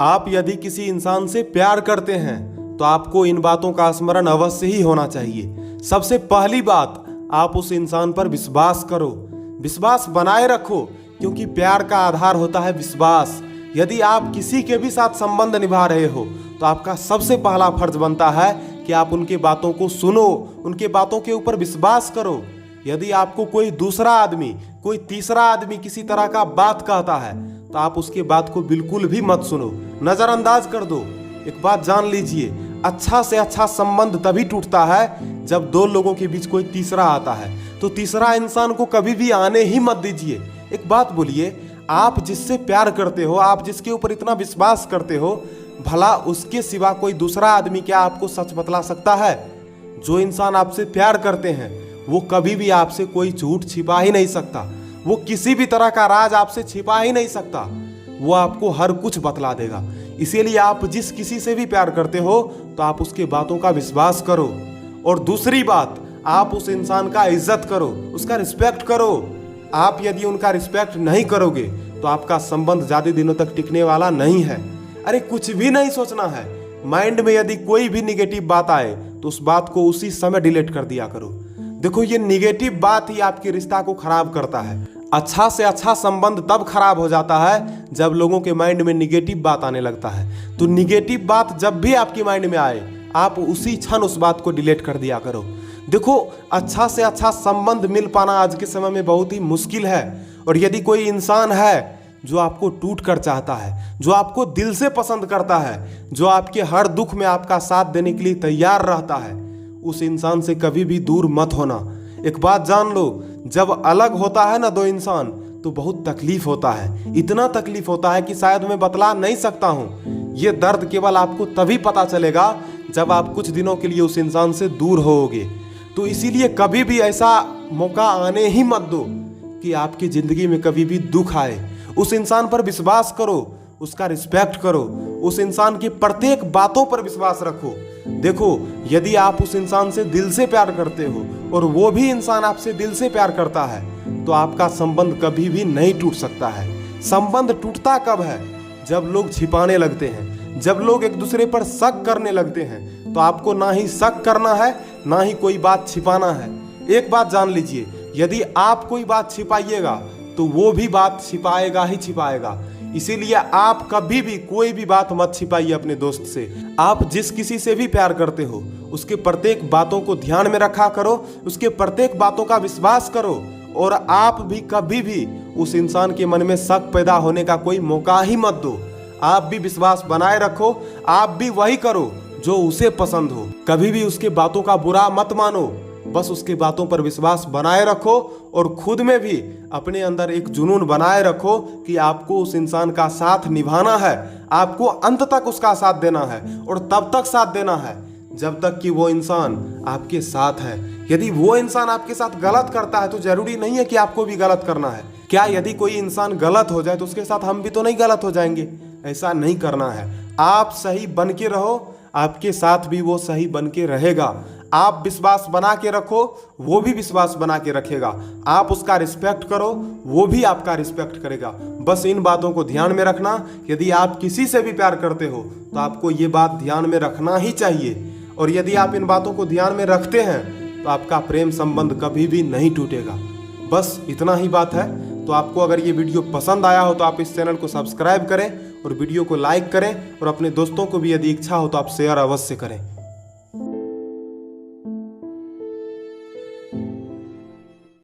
आप यदि किसी इंसान से प्यार करते हैं तो आपको इन बातों का स्मरण अवश्य ही होना चाहिए। सबसे पहली बात, आप उस इंसान पर विश्वास करो, विश्वास बनाए रखो, क्योंकि प्यार का आधार होता है विश्वास। यदि आप किसी के भी साथ संबंध निभा रहे हो तो आपका सबसे पहला फर्ज बनता है कि आप उनके बातों को सुनो, उनके बातों के ऊपर विश्वास करो। यदि आपको कोई दूसरा आदमी, कोई तीसरा आदमी किसी तरह का बात कहता है तो आप उसके बात को बिल्कुल भी मत सुनो, नजरअंदाज कर दो। एक बात जान लीजिए, अच्छा से अच्छा संबंध तभी टूटता है जब दो लोगों के बीच कोई तीसरा आता है। तो तीसरा इंसान को कभी भी आने ही मत दीजिए। एक बात बोलिए, आप जिससे प्यार करते हो, आप जिसके ऊपर इतना विश्वास करते हो, भला उसके सिवा कोई दूसरा आदमी क्या आपको सच बतला सकता है? जो इंसान आपसे प्यार करते हैं वो कभी भी आपसे कोई झूठ छिपा ही नहीं सकता, वो किसी भी तरह का राज आपसे छिपा ही नहीं सकता, वो आपको हर कुछ बतला देगा। इसीलिए आप जिस किसी से भी प्यार करते हो तो आप उसके बातों का विश्वास करो। और दूसरी बात, आप उस इंसान का इज्जत करो, उसका रिस्पेक्ट करो। आप यदि उनका रिस्पेक्ट नहीं करोगे तो आपका संबंध ज्यादा दिनों तक टिकने वाला नहीं है। अरे कुछ भी नहीं सोचना है, माइंड में यदि कोई भी निगेटिव बात आए तो उस बात को उसी समय डिलीट कर दिया करो। देखो, ये निगेटिव बात ही आपके रिश्ता को खराब करता है। अच्छा से अच्छा संबंध तब खराब हो जाता है जब लोगों के माइंड में निगेटिव बात आने लगता है। तो निगेटिव बात जब भी आपकी माइंड में आए, आप उसी क्षण उस बात को डिलीट कर दिया करो। देखो, अच्छा से अच्छा संबंध मिल पाना आज के समय में बहुत ही मुश्किल है। और यदि कोई इंसान है जो आपको टूट कर चाहता है, जो आपको दिल से पसंद करता है, जो आपके हर दुख में आपका साथ देने के लिए तैयार रहता है, उस इंसान से कभी भी दूर मत होना। एक बात जान लो, जब अलग होता है ना दो इंसान तो बहुत तकलीफ होता है, इतना तकलीफ होता है कि शायद मैं बतला नहीं सकता हूँ। ये दर्द केवल आपको तभी पता चलेगा जब आप कुछ दिनों के लिए उस इंसान से दूर होगे। तो इसीलिए कभी भी ऐसा मौका आने ही मत दो कि आपकी जिंदगी में कभी भी दुख आए। उस इंसान पर विश्वास करो, उसका रिस्पेक्ट करो, उस इंसान की प्रत्येक बातों पर विश्वास रखो। देखो, यदि आप उस इंसान से दिल से प्यार करते हो और वो भी इंसान आपसे दिल से प्यार करता है तो आपका संबंध कभी भी नहीं टूट सकता है। संबंध टूटता कब है? जब लोग छिपाने लगते हैं, जब लोग एक दूसरे पर शक करने लगते हैं। तो आपको ना ही शक करना है, ना ही कोई बात छिपाना है। एक बात जान लीजिए, यदि आप कोई बात छिपाइएगा तो वो भी बात छिपाएगा ही छिपाएगा। इसीलिए आप कभी भी कोई भी बात मत छिपाइए अपने दोस्त से। आप जिस किसी से भी प्यार करते हो उसके प्रत्येक बातों को ध्यान में रखा करो, उसके प्रत्येक बातों का विश्वास करो। और आप भी कभी भी उस इंसान के मन में शक पैदा होने का कोई मौका ही मत दो। आप भी विश्वास बनाए रखो, आप भी वही करो जो उसे पसंद हो। कभी भी उसके बातों का बुरा मत मानो, बस उसके बातों पर विश्वास बनाए रखो। और खुद में भी अपने अंदर एक जुनून बनाए रखो कि आपको उस इंसान का साथ निभाना है, आपको अंत तक उसका साथ देना है। और तब तक साथ देना है जब तक कि वो इंसान आपके साथ है। यदि वो इंसान आपके साथ गलत करता है तो जरूरी नहीं है कि आपको भी गलत करना है। क्या यदि कोई इंसान गलत हो जाए तो उसके साथ हम भी तो नहीं गलत हो जाएंगे? ऐसा नहीं करना है। आप सही बन के रहो, आपके साथ भी वो सही बन के रहेगा। आप विश्वास बना के रखो, वो भी विश्वास बना के रखेगा। आप उसका रिस्पेक्ट करो, वो भी आपका रिस्पेक्ट करेगा। बस इन बातों को ध्यान में रखना। यदि आप किसी से भी प्यार करते हो तो आपको ये बात ध्यान में रखना ही चाहिए। और यदि आप इन बातों को ध्यान में रखते हैं तो आपका प्रेम संबंध कभी भी नहीं टूटेगा। बस इतना ही बात है। तो आपको अगर ये वीडियो पसंद आया हो तो आप इस चैनल को सब्सक्राइब करें और वीडियो को लाइक करें। और अपने दोस्तों को भी यदि इच्छा हो तो आप शेयर अवश्य करें।